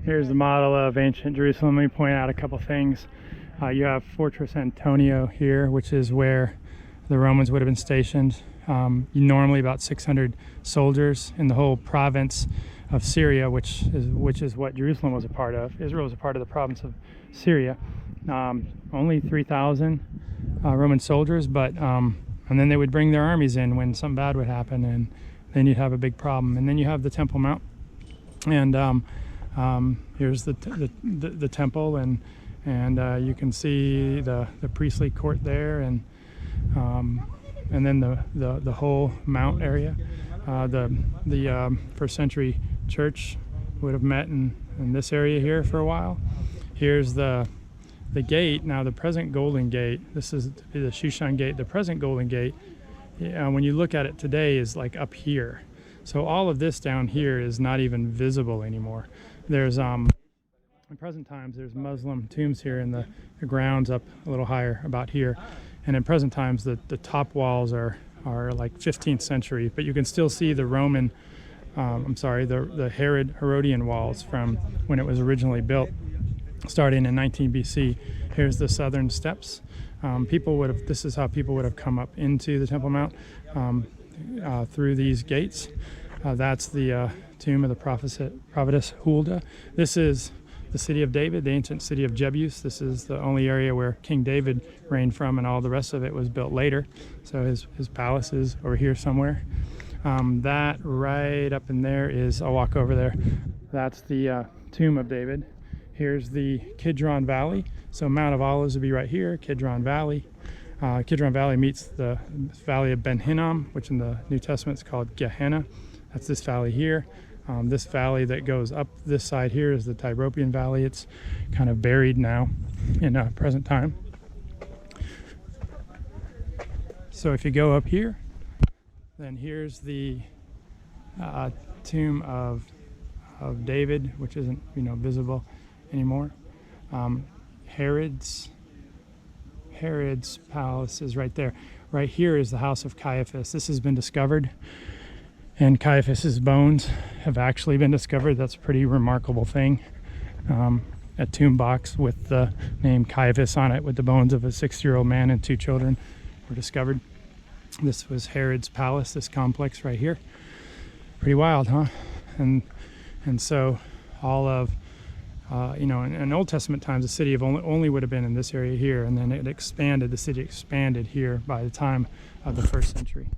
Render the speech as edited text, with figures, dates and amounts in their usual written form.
Here's the model of ancient Jerusalem. Let me point out a couple things. You have Fortress Antonio here, which is where the Romans would have been stationed. Normally about 600 soldiers in the whole province of Syria, which is what Jerusalem was a part of. Israel was a part of the province of Syria. Only 3,000 Roman soldiers, but and then they would bring their armies in when something bad would happen, and then you'd have a big problem. And then you have the Temple Mount, and here's the temple, and you can see the priestly court there, and then the whole mount area. The first century church would have met in this area here for a while. Here's the gate. Now the present Golden Gate, this is the Shushan Gate. The present Golden Gate, when you look at it today, is like up here. So all of this down here is not even visible anymore. There's in present times there's Muslim tombs here, and the ground's up a little higher about here. And in present times the top walls are like 15th century, but you can still see the Roman, the Herodian walls from when it was originally built, starting in 19 BC. Here's the southern steps. This is how people would have come up into the Temple Mount through these gates. That's the tomb of the prophetess Huldah. This is the city of David, the ancient city of Jebus. This is the only area where King David reigned from, and all the rest of it was built later. So his palace is over here somewhere. That right up in there is, I'll walk over there, that's the tomb of David. Here's the Kidron Valley. So Mount of Olives would be right here, Kidron Valley. Kidron Valley meets the valley of Ben Hinnom, which in the New Testament is called Gehenna. That's this valley here. This valley that goes up this side here is the Tyropian Valley. It's kind of buried now in present time. So if you go up here, then here's the tomb of David, which isn't visible anymore. Herod's palace is right there. Right here is the House of Caiaphas. This has been discovered, and Caiaphas's bones have actually been discovered. That's a pretty remarkable thing. A tomb box with the name Caiaphas on it, with the bones of a 60-year-old man and 2 children, were discovered. This was Herod's palace, this complex right here. Pretty wild, huh? And so all of in Old Testament times, the city of only would have been in this area here, and then it expanded. The city expanded here by the time of the 1st century.